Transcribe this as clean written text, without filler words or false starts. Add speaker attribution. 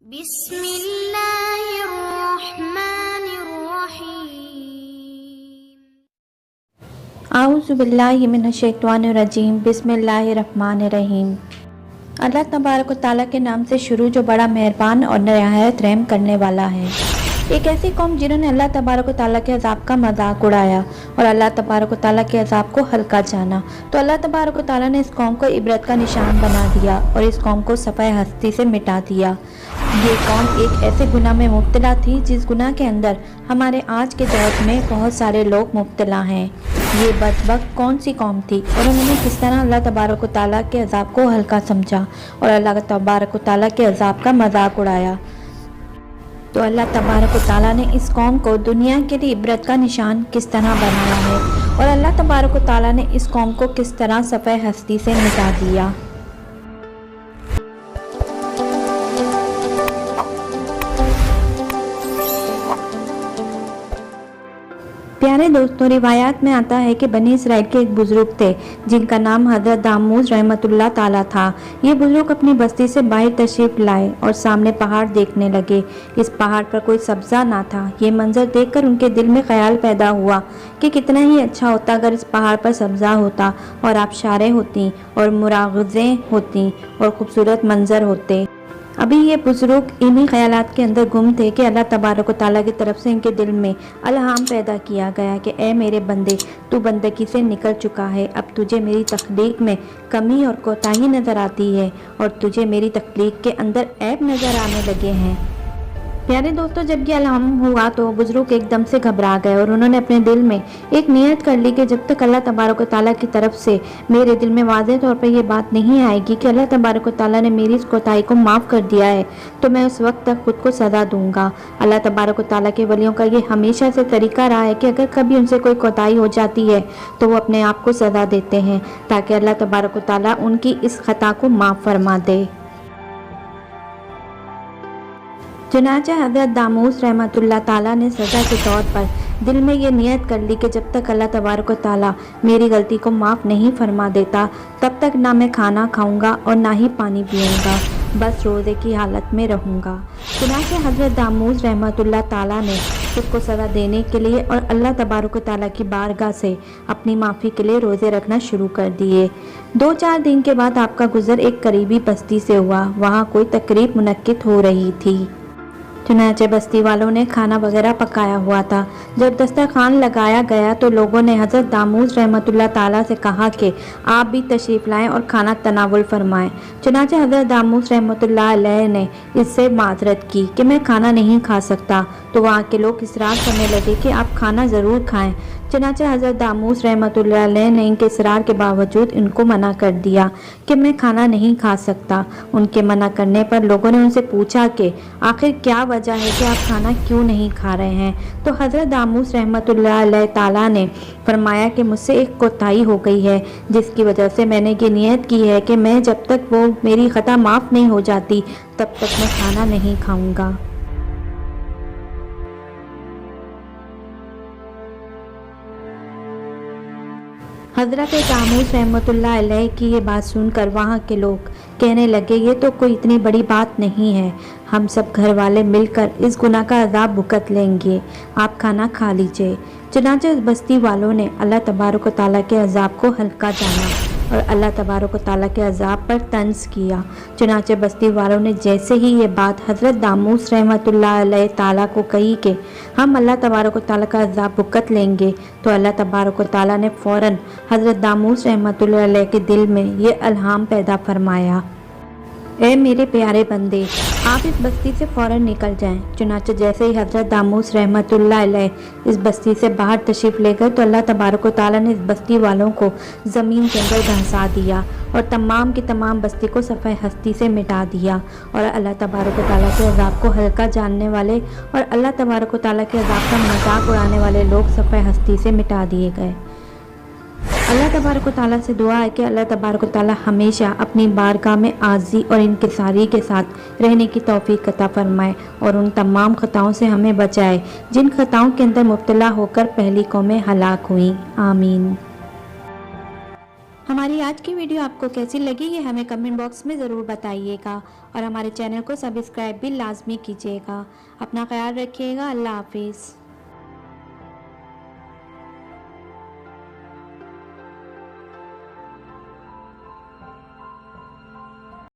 Speaker 1: बिस्मिल्लाहिर्रहमानिर्रहीम। आऊज़ुबिल्लाहि मिनश्शैतानिर्रजीम। बिस्मिल्लाहिर्रहमानिर्रहीम। अल्लाह तबारक व तआला के नाम से शुरू जो बड़ा मेहरबान और निहायत रहम करने वाला है। एक ऐसी कौम जिन्होंने अल्लाह तबारक व तआला के अज़ाब का मजाक उड़ाया और अल्लाह तबारक व तआला के अज़ाब को हल्का जाना, तो अल्लाह तबारक व तआला ने इस कौम को इबरत का निशान बना दिया और इस कौम को सफ़ाए हस्ती से मिटा दिया। ये कौम एक ऐसे गुनाह में मुब्तला थी जिस गुनाह के अंदर हमारे आज के दौर में बहुत सारे लोग मुब्तला हैं। ये बदबख्त कौन सी कौम थी और उन्होंने किस तरह अल्लाह तबारक व तआला के अज़ाब को हल्का समझा और अल्लाह तबारक व तआला के अज़ाब का मजाक उड़ाया। तो अल्लाह तबारक व तआला ने इस कौम को दुनिया के लिए इबरत का निशान किस तरह बनाया है और अल्लाह तबारक व तआला ने इस कौम को किस तरह सफ़े हस्ती से मिटा दिया। प्यारे दोस्तों, रिवायात में आता है कि बनी इसराइल के एक बुजुर्ग थे जिनका नाम हज़रत दामूद रहमतुल्लाह ताला था। ये बुजुर्ग अपनी बस्ती से बाहर तशरीफ़ लाए और सामने पहाड़ देखने लगे। इस पहाड़ पर कोई सब्ज़ा ना था। ये मंजर देखकर उनके दिल में ख्याल पैदा हुआ कि कितना ही अच्छा होता अगर इस पहाड़ पर सब्ज़ा होता और आबशारें होती और मुराग़ज़ें होती और ख़ूबसूरत मंजर होते। अभी ये बुजुर्ग इन्हीं ख्यालात के अंदर गुम थे कि अल्लाह तबारक व तआला की तरफ से इनके दिल में अल्हाम पैदा किया गया कि ए मेरे बंदे, तू बंदगी से निकल चुका है। अब तुझे मेरी तख्लीक में कमी और कोताही नज़र आती है और तुझे मेरी तख्लीक के अंदर ऐब नज़र आने लगे हैं। प्यारे दोस्तों, जब ये अल्हाम हुआ तो बुजुर्ग एकदम से घबरा गए और उन्होंने अपने दिल में एक नियत कर ली कि जब तक अल्लाह तबारक व तआला की तरफ से मेरे दिल में वाज़ेह तौर पर यह बात नहीं आएगी कि अल्लाह तबारक व तआला ने मेरी इस कोताही को माफ़ कर दिया है, तो मैं उस वक्त तक खुद को सज़ा दूंगा। अल्लाह तबारक व तआला के वलियों का ये हमेशा से तरीका रहा है कि अगर कभी उनसे कोई कोताही हो जाती है तो वो अपने आप को सज़ा देते हैं ताकि अल्लाह तबारक व तआला उनकी इस खता को माफ़ फरमा दे। चुनांचे हज़रत दामूद रहमतुल्लाह ताला ने सज़ा के तौर पर दिल में ये नियत कर ली कि जब तक अल्लाह तबारक व तआला मेरी गलती को माफ़ नहीं फरमा देता तब तक ना मैं खाना खाऊंगा और ना ही पानी पीऊंगा, बस रोज़े की हालत में रहूंगा। चुनांचे हज़रत दामूद रहमतुल्लाह ताला ने खुद को सज़ा देने के लिए और अल्लाह तबारक व तआला की बारगाह से अपनी माफ़ी के लिए रोज़े रखना शुरू कर दिए। 2-4 दिन के बाद आपका गुज़र एक करीबी बस्ती से हुआ। वहाँ कोई तकरीब मुनक्किद हो रही थी। चुनांचे बस्ती वालों ने खाना वगैरह पकाया हुआ था। जब दस्तरखान लगाया गया तो लोगों ने हज़रत दामूद रहमतुल्लाह ताला से कहा कि आप भी तशरीफ़ लाएं और खाना तनावुल फरमाएं। चुनांचे हज़रत दामूद रहमतुल्लाह अलैह ने इससे माज़रत की कि मैं खाना नहीं खा सकता, तो वहाँ के लोग इसरार करने लगे कि आप खाना ज़रूर खाएं। चुनांचे हज़रत दामूद रहमतुल्लाह अलैह ने इनके इसरार के बावजूद इनको मना कर दिया कि मैं खाना नहीं खा सकता। उनके मना करने पर लोगों ने उनसे पूछा कि आखिर क्या वजह है कि आप खाना क्यों नहीं खा रहे हैं। तो हज़रत दामूद रहमतुल्लाह अलैह ताला ने फरमाया कि मुझसे एक कोताही हो गई है जिसकी वजह से मैंने ये नियत की है कि मैं जब तक वो मेरी ख़ता माफ़ नहीं हो जाती तब तक मैं खाना नहीं खाऊंगा। हज़रत दामूद रहमतुल्लाह अलैह की ये बात सुनकर वहाँ के लोग कहने लगे ये तो कोई इतनी बड़ी बात नहीं है, हम सब घर वाले मिलकर इस गुनाह का अज़ाब भुगत लेंगे, आप खाना खा लीजिए। चुनांचे बस्ती वालों ने अल्लाह तबारक व तआला के अज़ाब को हल्का जाना और अल्लाह तबारक व तआला के अज़ाब पर तंज़ किया। चुनांचे बस्ती वालों ने जैसे ही ये बात हज़रत दामूद रहमतुल्लाह अलैह ताला को कही कि हम अल्लाह तबारक व तआला का अज़ाब भुगत लेंगे, तो अल्लाह तबारक व तआला ने फ़ौरन हज़रत दामूद रहमतुल्लाह अलैह के दिल में ये अल्हाम पैदा फरमाया, ए मेरे प्यारे बंदे, आप इस बस्ती से फ़ौरन निकल जाएं। चुनांचे जैसे ही हज़रत दामूद रहमतुल्लाह अलैह इस बस्ती से बाहर तशरीफ़ ले गए तो अल्लाह तबारक व तआला ने इस बस्ती वालों को ज़मीन के अंदर धंसा दिया और तमाम की तमाम बस्ती को सफ़े हस्ती से मिटा दिया और अल्लाह तबारक व तआला के अज़ाब को हल्का जानने वाले और अल्लाह तबारक व तआला के अज़ाब का मजाक उड़ाने वाले लोग सफ़े हस्ती से मिटा दिए गए। अल्लाह तबारक व तआला से दुआ है कि अल्लाह तबारक व तआला हमेशा अपनी बारगाह में आज़ी और इनकिसारी के साथ रहने की तौफीक अता फरमाए और उन तमाम खताओं से हमें बचाए जिन खताओं के अंदर मुब्तला होकर पहली कौमें हलाक हुई। आमीन। हमारी आज की वीडियो आपको कैसी लगी ये हमें कमेंट बॉक्स में ज़रूर बताइएगा और हमारे चैनल को सब्सक्राइब भी लाजमी कीजिएगा। अपना ख्याल रखिएगा। अल्लाह हाफिज़।